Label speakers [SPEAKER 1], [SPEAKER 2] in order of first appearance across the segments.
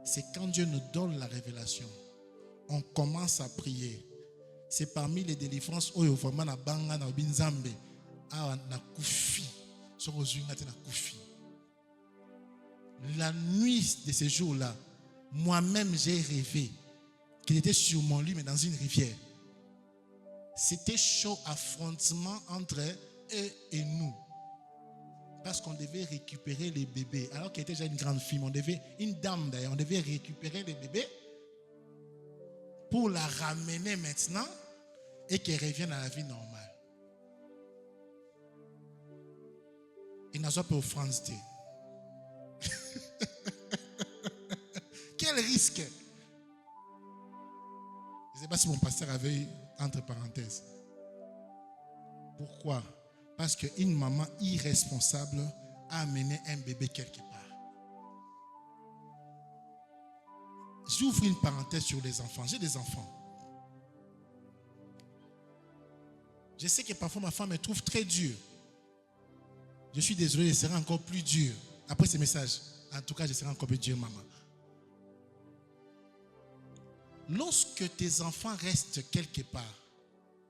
[SPEAKER 1] c'est quand Dieu nous donne la révélation, on commence à prier. C'est parmi les délivrances où vraiment na banga na binzambe na kufi. La nuit de ces jours-là, moi-même j'ai rêvé qu'il était sur mon lit mais dans une rivière. C'était chaud affrontement entre eux et nous. Parce qu'on devait récupérer les bébés. Alors qu'elle était déjà une grande fille, une dame d'ailleurs, on devait récupérer les bébés pour la ramener maintenant et qu'elle revienne à la vie normale. Il n'a pas pour France Day. Quel risque! Je ne sais pas si mon pasteur avait eu entre parenthèses. Pourquoi? Parce qu'une maman irresponsable a amené un bébé quelque part. J'ouvre une parenthèse sur les enfants. J'ai des enfants. Je sais que parfois ma femme me trouve très dur. Je suis désolé, je serai encore plus dur. Après ce message, en tout cas, je serai encore plus dur, maman. Lorsque tes enfants restent quelque part,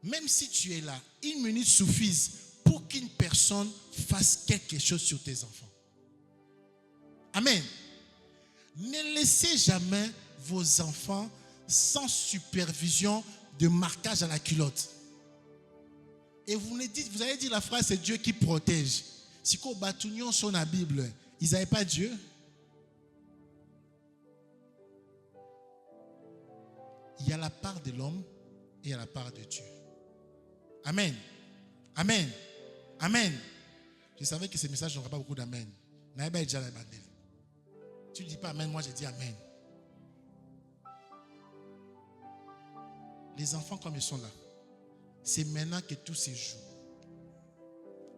[SPEAKER 1] même si tu es là, 1 minute suffise pour qu'une personne fasse quelque chose sur tes enfants. Amen. Ne laissez jamais vos enfants sans supervision de marquage à la culotte. Et vous allez dire la phrase, c'est Dieu qui protège. Si qu'on batounion sur la Bible, ils n'avaient pas Dieu. Il y a la part de l'homme et il y a la part de Dieu. Amen. Amen. Amen. Je savais que ces messages n'auraient pas beaucoup d'amen. Tu ne dis pas amen, moi je dis amen. Les enfants comme ils sont là, c'est maintenant que tout se joue.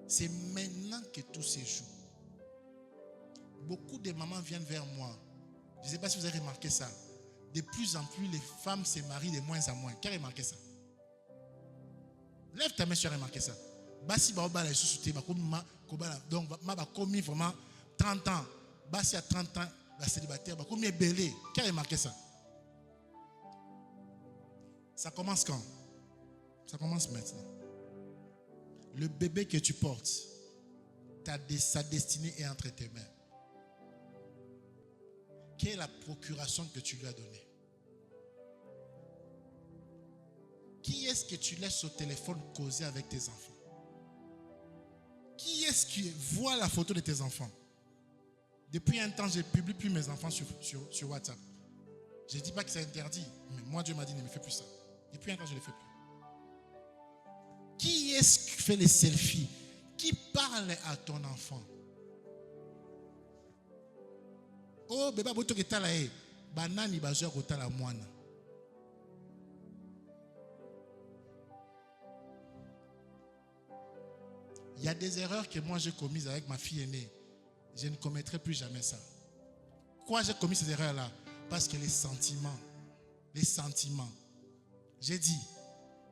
[SPEAKER 1] C'est maintenant que tout se joue. Beaucoup de mamans viennent vers moi. Je ne sais pas si vous avez remarqué ça. De plus en plus, les femmes se marient de moins en moins. Qui a remarqué ça? Lève ta main si tu as remarqué ça. Donc, ma commis vraiment 30 ans. Bassi à 30 ans, la célibataire, comme est belé. Qui a remarqué ça? Ça commence quand? Ça commence maintenant. Le bébé que tu portes, sa destinée est entre tes mains. Quelle est la procuration que tu lui as donnée? Qui est-ce que tu laisses au téléphone causer avec tes enfants? Qui est-ce qui voit la photo de tes enfants? Depuis un temps, je ne publie plus mes enfants sur WhatsApp. Je ne dis pas que c'est interdit, mais moi, Dieu m'a dit ne me fais plus ça. Depuis un temps, je ne le fais plus. Qui est-ce qui fait les selfies? Qui parle à ton enfant? Oh, bébé, boto que tala e, banani bazo ko tala mwana. Il y a des erreurs que moi j'ai commises avec ma fille aînée. Je ne commettrai plus jamais ça. Pourquoi j'ai commis ces erreurs-là? Parce que les sentiments, j'ai dit,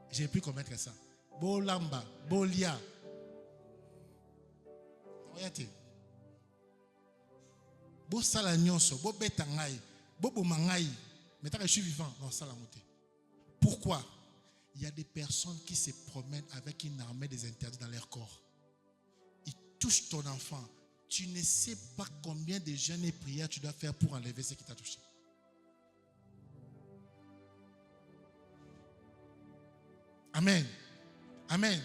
[SPEAKER 1] je n'ai plus commettre ça. Bolamba, bolia. Regardez. Bo sala nyonso, bo beta ngai, bo bomangai, mais tant que je suis vivant, non ça la montée. Pourquoi? Il y a des personnes qui se promènent avec une armée des interdits dans leur corps. Ils touchent ton enfant. Tu ne sais pas combien de jeûnes et prières tu dois faire pour enlever ce qui t'a touché. Amen. Amen.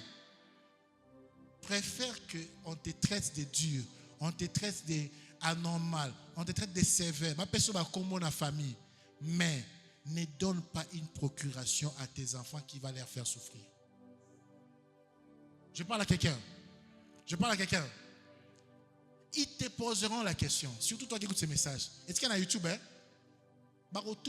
[SPEAKER 1] Préfère qu'on te traite de dur, on te traite de anormal, on te traite de sévère. Ma personne va comme la famille. Mais ne donne pas une procuration à tes enfants qui va les faire souffrir. Je parle à quelqu'un. Ils te poseront la question. Surtout toi qui écoutes ces messages. Est-ce qu'il y a un YouTube?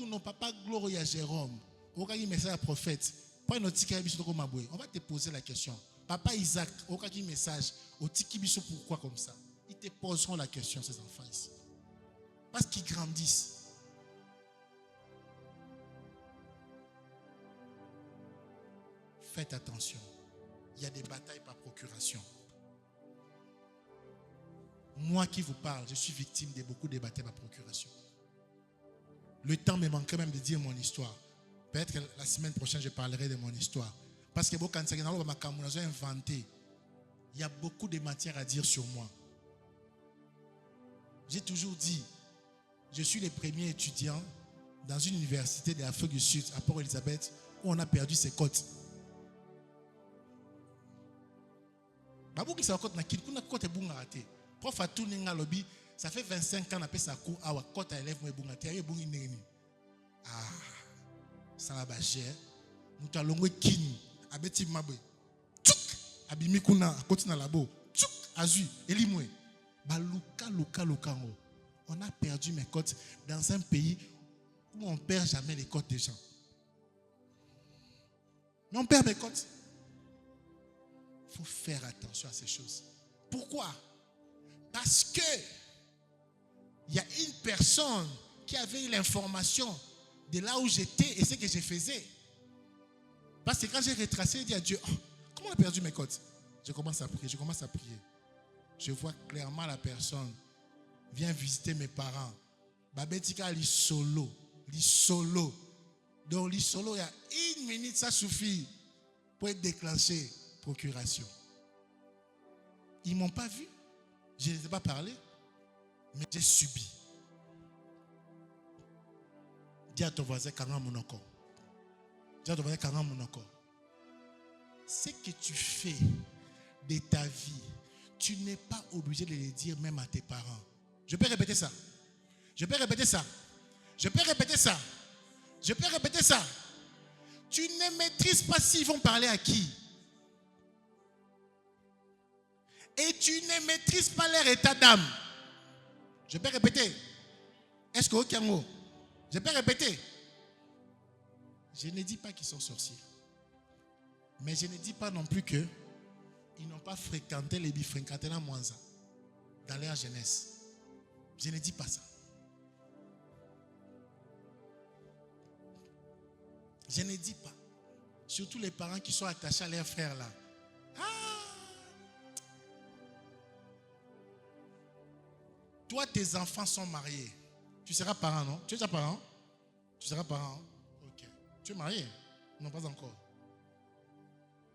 [SPEAKER 1] Non, papa Gloria Jérôme. Au cas où message à prophète. On va te poser la question. Papa Isaac, au cas où message. Au tiki biso pourquoi comme ça? Ils te poseront la question, ces enfants ici. Parce qu'ils grandissent. Faites attention. Il y a des batailles par procuration. Moi qui vous parle, je suis victime de beaucoup de batailles par procuration. Le temps me manquerait même de dire mon histoire. Peut-être que la semaine prochaine, je parlerai de mon histoire. Parce que quand j'ai inventé, il y a beaucoup de matière à dire sur moi. J'ai toujours dit, je suis le premier étudiant dans une université de l'Afrique du Sud, à Port-Elizabeth, où on a perdu ses côtes. Prof a tout lobby, ça fait 25 ans qu'on a cours à côte à élève ah, ça va bâcher. Nous allons kin, abeti mabé. Tchouk, abimi kuna, à côté na labo. Tchouk, azu, elimwe. Luka. On a perdu mes côtes dans un pays où on ne perd jamais les côtes des gens. Mais on perd mes côtes. Il faut faire attention à ces choses. Pourquoi? Parce que il y a une personne qui avait eu l'information de là où j'étais et ce que je faisais. Parce que quand j'ai retracé, j'ai dit à Dieu, oh, comment on a perdu mes côtes? Je commence à prier. Je vois clairement la personne vient visiter mes parents. Babetika li solo. Donc li solo, il y a 1 minute, ça suffit pour être déclenché procuration. Ils ne m'ont pas vu. Je ne les ai pas parlé. Mais j'ai subi. Dis à ton voisin, Kangamunoko. Dis à ton voisin, Kangamunoko. Ce que tu fais de ta vie, tu n'es pas obligé de le dire même à tes parents. Je peux répéter ça. Tu ne maîtrises pas s'ils vont parler à qui. Et tu ne maîtrises pas leur état d'âme. Je peux répéter. Est-ce que aucun mot? Je peux répéter. Je ne dis pas qu'ils sont sorciers. Mais je ne dis pas non plus qu'ils n'ont pas fréquenté les bifréquentés dans Mwanza, dans leur jeunesse. Je ne dis pas ça. Je ne dis pas. Surtout les parents qui sont attachés à leurs frères là. Toi, tes enfants sont mariés. Tu seras parent, non? Tu es déjà parent? Tu seras parent? Ok. Tu es marié? Non, pas encore.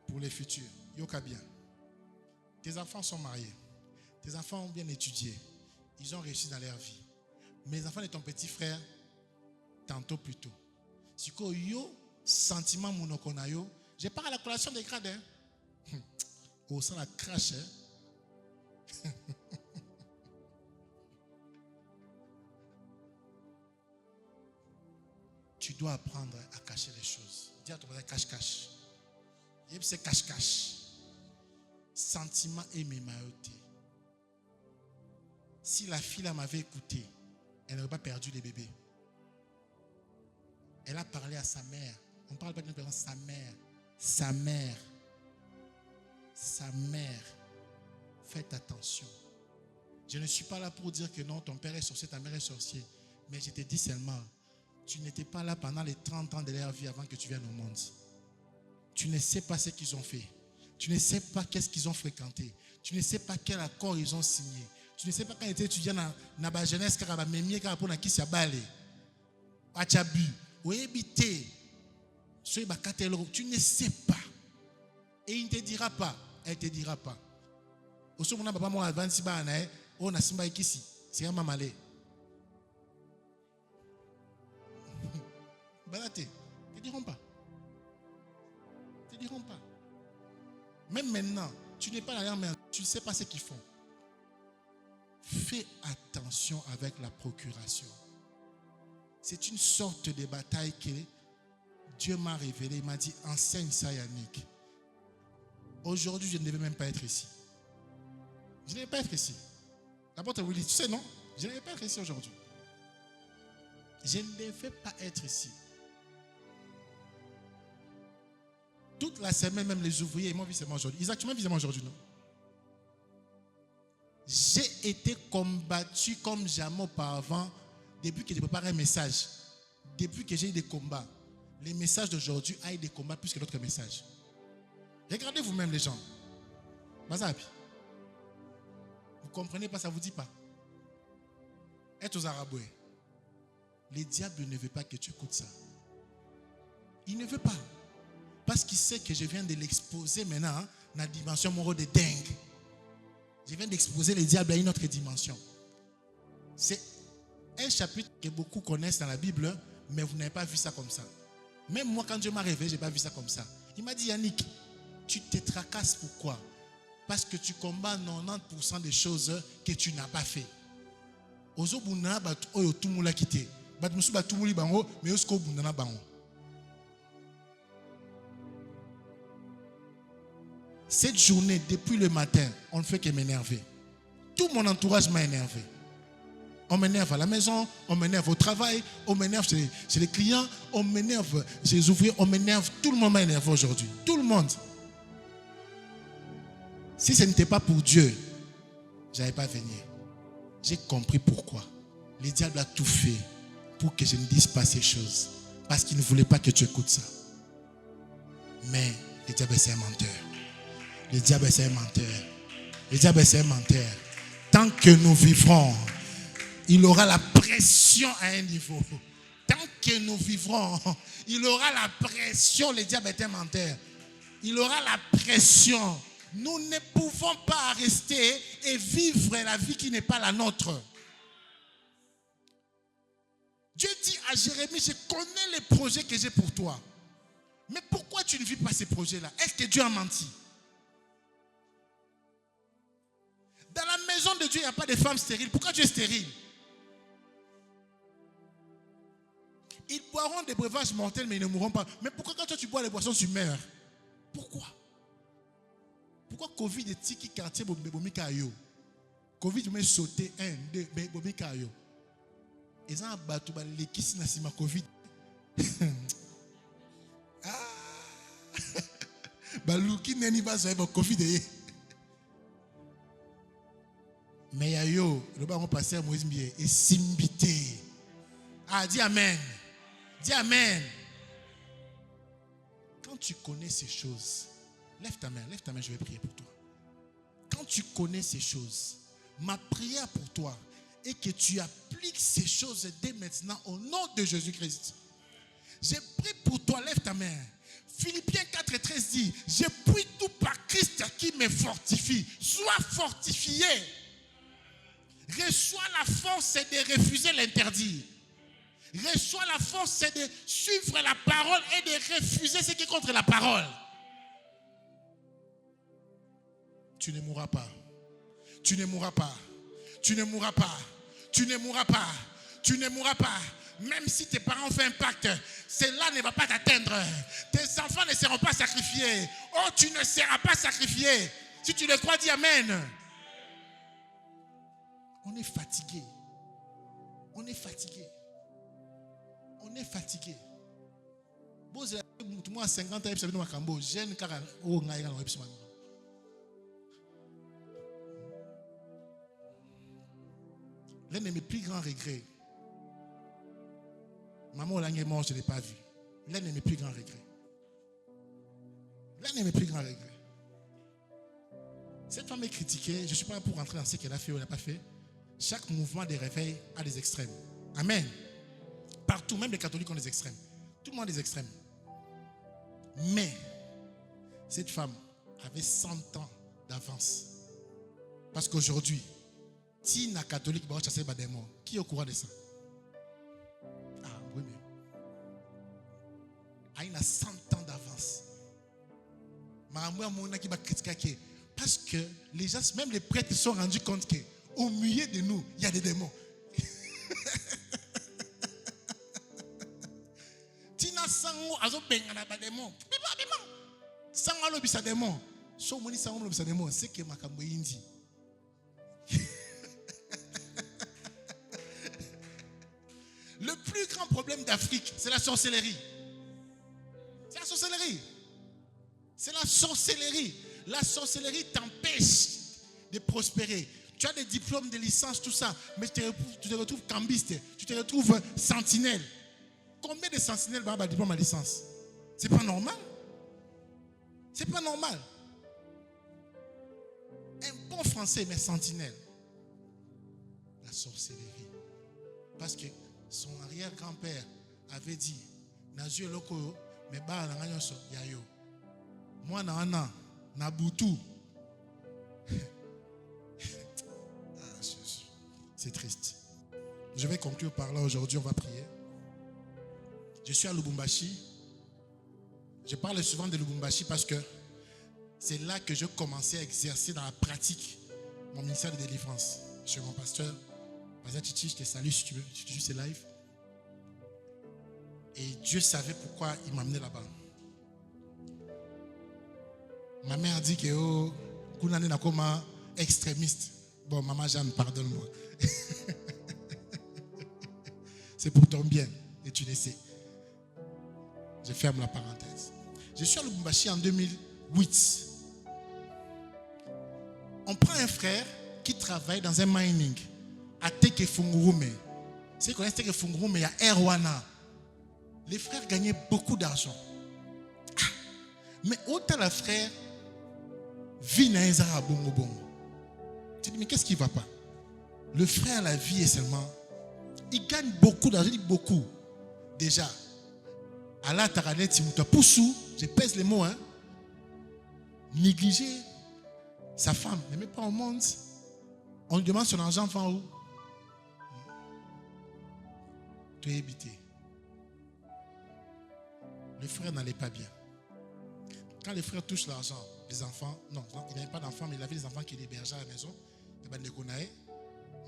[SPEAKER 1] Pour les futurs. Yoka bien. Tes enfants sont mariés. Tes enfants ont bien étudié. Ils ont réussi dans leur vie. Mais les enfants de ton petit frère, tantôt plus tôt. Si yo sentiment monokonayo, je pars à la collation des grades. Oh, ça la crache. Tu dois apprendre à cacher les choses. Dis à ton voisin cache-cache. Et c'est cache-cache. Sentiment et mémaïoté. Si la fille là m'avait écouté, elle n'aurait pas perdu les bébés. Elle a parlé à sa mère. On ne parle pas d'une personne, sa mère. Sa mère. Faites attention. Je ne suis pas là pour dire que non, ton père est sorcier, ta mère est sorcier. Mais je te dis seulement, tu n'étais pas là pendant les 30 ans de leur vie avant que tu viennes au monde. Tu ne sais pas ce qu'ils ont fait. Tu ne sais pas qu'est-ce qu'ils ont fréquenté. Tu ne sais pas quel accord ils ont signé. Tu ne sais pas quand ils étaient étudiants dans la jeunesse, tu ne sais pas. Et il ne te dira pas. Elle ne te dira pas. Au moment où papa moi avance on a simba ici. C'est un mamalé. Balaté. Ils ne diront pas. Ils ne diront pas. Même maintenant, tu n'es pas là, mais tu ne sais pas ce qu'ils font. Fais attention avec la procuration. C'est une sorte de bataille que Dieu m'a révélée. Il m'a dit, enseigne ça, Yannick. Aujourd'hui, je ne devais même pas être ici. Je ne devais pas être ici. L'apôtre Willy, tu sais, non? Je ne devais pas être ici aujourd'hui. Je ne devais pas être ici. Toute la semaine, même les ouvriers, ils m'ont vu seulement aujourd'hui. Isaac, tu m'as vu seulement aujourd'hui, non? J'ai été combattu comme jamais auparavant depuis que je prépare un message. Depuis que j'ai eu des combats. Les messages d'aujourd'hui ont eu des combats plus que d'autres messages. Regardez vous-même les gens. Bazabi. Vous comprenez pas, ça ne vous dit pas. Être aux Araboués. Le diable ne veut pas que tu écoutes ça. Il ne veut pas. Parce qu'il sait que je viens de l'exposer maintenant dans la dimension morale de dingue. Je viens d'exposer le diable à une autre dimension. C'est un chapitre que beaucoup connaissent dans la Bible, mais vous n'avez pas vu ça comme ça. Même moi, quand Dieu m'a réveillé, je n'ai pas vu ça comme ça. Il m'a dit, Yannick, tu te tracasses pourquoi? Parce que tu combats 90% des choses que tu n'as pas fait. Cette journée, depuis le matin, on ne fait que m'énerver. Tout mon entourage m'a énervé. On m'énerve à la maison, on m'énerve au travail, on m'énerve chez les clients, on m'énerve chez les ouvriers, on m'énerve. Tout le monde m'a énervé aujourd'hui. Tout le monde. Si ce n'était pas pour Dieu, je n'allais pas venir. J'ai compris pourquoi. Le diable a tout fait pour que je ne dise pas ces choses. Parce qu'il ne voulait pas que tu écoutes ça. Mais le diable c'est un menteur. Le diable c'est un menteur. Le diable c'est un menteur. Tant que nous vivrons, il aura la pression à un niveau. Tant que nous vivrons, il aura la pression. Le diable est un menteur. Il aura la pression. Nous ne pouvons pas rester et vivre la vie qui n'est pas la nôtre. Dieu dit à Jérémie, je connais les projets que j'ai pour toi. Mais pourquoi tu ne vis pas ces projets-là? Est-ce que Dieu a menti? Dans la maison de Dieu, il n'y a pas de femmes stériles. Pourquoi tu es stérile? Ils boiront des breuvages mortels, mais ils ne mourront pas. Mais pourquoi quand toi tu bois les boissons, tu meurs? Pourquoi? Pourquoi Covid est tiki quartier bomi kayo? Covid m'a sauté 1, 2, bomi kayo. Ils ont battu les kisses na sima Covid. Ah! Balouki neni va zoé Covid. Mais yo, le baron passé à Moïse Mbié et simbité. Ah, dis amen. Dis amen. Quand tu connais ces choses, lève ta main, je vais prier pour toi. Quand tu connais ces choses, ma prière pour toi est que tu appliques ces choses dès maintenant au nom de Jésus-Christ. J'ai prié pour toi, lève ta main. Philippiens 4:13 dit, je puis tout par Christ qui me fortifie. Sois fortifié. Reçois la force de refuser l'interdit. Reçois la force de suivre la parole et de refuser ce qui est contre la parole. Tu ne mourras pas. Tu ne mourras pas. Tu ne mourras pas. Tu ne mourras pas. Tu ne mourras pas. Même si tes parents font un pacte, cela ne va pas t'atteindre. Tes enfants ne seront pas sacrifiés. Oh, tu ne seras pas sacrifié. Si tu le crois, dis amen. On est fatigué. On est fatigué. On est fatigué. Moi, 50 ans, jeune car l'un de mes plus grands regrets. Maman est mort, je ne l'ai pas vu. L'un de mes plus grands regrets. L'un de mes plus grands regrets. Cette femme est critiquée. Je ne suis pas là pour rentrer dans ce qu'elle a fait ou elle n'a pas fait. Chaque mouvement de réveil a des extrêmes. Amen. Partout, même les catholiques ont des extrêmes. Tout le monde a des extrêmes. Mais, cette femme avait 100 ans d'avance. Parce qu'aujourd'hui, si une catholique va chasser des démons, qui est au courant de ça? Ah, oui, mais. Elle a 100 ans d'avance. Parce que les gens, même les prêtres, se sont rendus compte qu'au milieu de nous, il y a des démons. Tina sango azo bengana ba démon. Biba bima. Sango lo bisa démon. So moni sango lo bisa démon, c'est que makambo indi. Le plus grand problème d'Afrique, c'est la sorcellerie. C'est la sorcellerie. C'est la sorcellerie. La sorcellerie t'empêche de prospérer. Tu as des diplômes, des licences, tout ça, mais tu te retrouves cambiste, tu te retrouves sentinelle. Combien de sentinelles va avoir diplôme à licence? C'est pas normal. C'est pas normal. Un bon français, mais sentinelle. La sorcellerie. Parce que son arrière-grand-père avait dit, Nazu eloko me ba na nganyonso yayo. Moi na ana na butu. C'est triste. Je vais conclure par là aujourd'hui, on va prier. Je suis à Lubumbashi. Je parle souvent de Lubumbashi parce que c'est là que je commençais à exercer dans la pratique mon ministère de délivrance. Je suis mon pasteur. Pasteur Titi, je te salue si tu veux, si tu joues ces lives. Et Dieu savait pourquoi il m'a amené là-bas. Ma mère a dit que oh, Kounane n'a comme extrémiste. Bon, maman Jeanne, pardonne-moi. C'est pour ton bien et tu le sais. Je ferme la parenthèse. Je suis à Lubumbashi en 2008. On prend un frère qui travaille dans un mining à Tekefungurume. Ceux qui connaissent Tekefungurume, il y a Erwana. Les frères gagnaient beaucoup d'argent. Mais autant le frère vit dans les arabes bongo bongo. Tu dis, mais qu'est-ce qui ne va pas? Le frère, la vie est seulement. Il gagne beaucoup d'argent, beaucoup. Déjà. Allah Taranet, si vous poussou, je pèse les mots, hein. Négliger sa femme, ne met pas au monde. On lui demande son argent, enfant où? Tu es évité. Le frère n'allait pas bien. Quand les frères touchent l'argent, les enfants, non, il n'avait pas d'enfants, mais il avait des enfants qui l'hébergeaient à la maison. Il y avait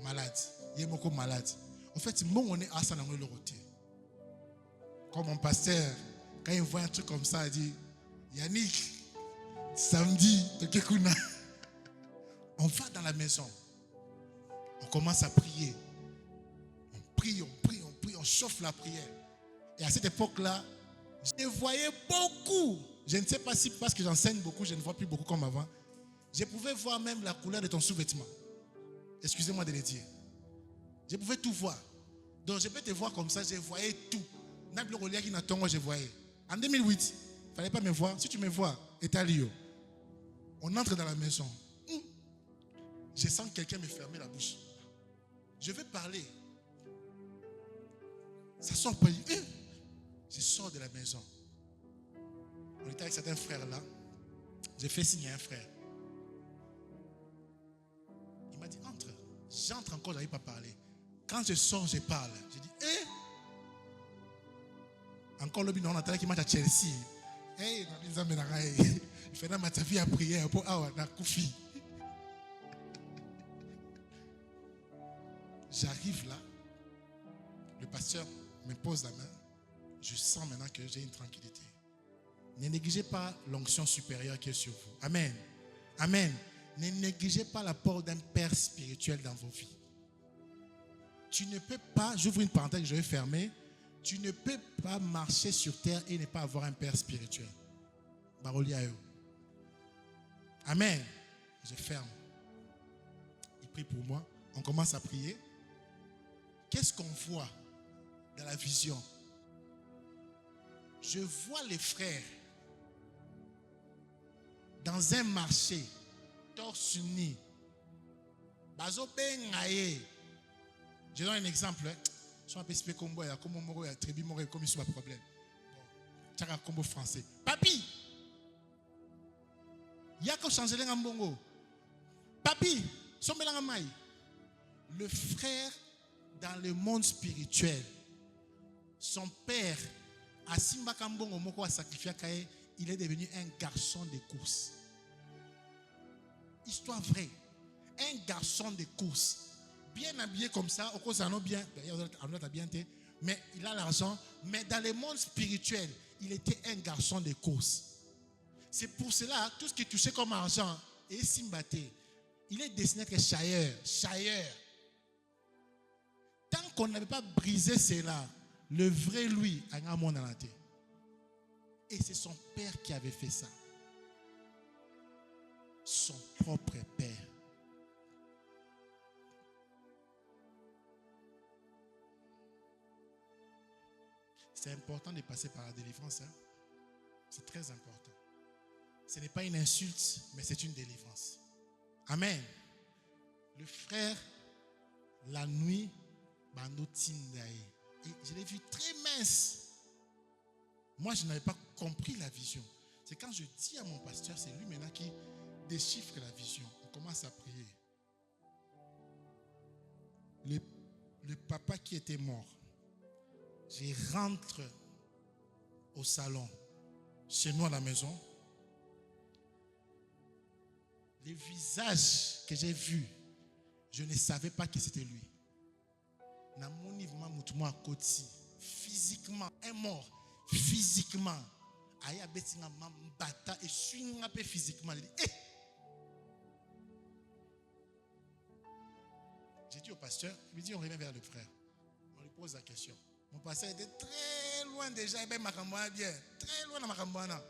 [SPEAKER 1] malade. Il y a malade. En fait, moi, on est à ça dans le roté. Comme mon pasteur, quand il voit un truc comme ça, il dit, Yannick, samedi, on va dans la maison. On commence à prier. On prie, on chauffe la prière. Et à cette époque-là, je voyais beaucoup. Je ne sais pas si parce que j'enseigne beaucoup, je ne vois plus beaucoup comme avant. Je pouvais voir même la couleur de ton sous-vêtement. Excusez-moi de le dire. Je pouvais tout voir. Donc je peux te voir comme ça, je voyais tout. Je voyais. En 2008, il ne fallait pas me voir. Si tu me vois, Etalio, on entre dans la maison. Je sens quelqu'un me fermer la bouche. Je veux parler. Ça sort pas. Je sors de la maison. On était avec certains frères là. J'ai fait signe à un frère. Il m'a dit, entre. J'entre encore, je n'arrive pas à parler. Quand je sors, je parle. Je dis, encore le bilan, on attendait qu'il m'a dit à Chelsea. Il fait un match à prière pour la Koufi. J'arrive là. Le pasteur me pose la main. Je sens maintenant que j'ai une tranquillité. Ne négligez pas l'onction supérieure qui est sur vous. Amen. Amen. Ne négligez pas l'apport d'un père spirituel dans vos vies. Tu ne peux pas, j'ouvre une parenthèse que je vais fermer, tu ne peux pas marcher sur terre et ne pas avoir un père spirituel. Amen. Je ferme. Il prie pour moi. On commence à prier. Qu'est-ce qu'on voit dans la vision? Je vois les frères dans un marché, torse nu. Je donne un exemple. Je vais expliquer comment il y a un tribu comme il y a un problème. Tu as un combo français. Papi, il y a qu'à changer les mbongo. Papi, le frère dans le monde spirituel, son père, Asimba Kambongo Moko a sacrifié Kaye, il est devenu un garçon de course. Histoire vraie. Un garçon de course. Bien habillé comme ça, au cause bien, mais il a l'argent. Mais dans le monde spirituel, il était un garçon de course. C'est pour cela, tout ce qui touchait comme argent, et Simbaté, il est destiné à être chailleur. Tant qu'on n'avait pas brisé cela, le vrai lui a un monde dans la tête. Et c'est son père qui avait fait ça. Son propre père. C'est important de passer par la délivrance. Hein? C'est très important. Ce n'est pas une insulte, mais c'est une délivrance. Amen. Le frère, la nuit, Et je l'ai vu très mince. Moi, je n'avais pas compris la vision. C'est quand je dis à mon pasteur, c'est lui maintenant qui déchiffre la vision. On commence à prier. Le papa qui était mort, je rentre au salon, chez nous à la maison. Les visages que j'ai vus, je ne savais pas que c'était lui. Physiquement, un mort, physiquement. Et physiquement. J'ai dit au pasteur, il me dit on revient vers le frère. On lui pose la question. Mon pasteur était très loin déjà, bien, très loin dans Makambouana.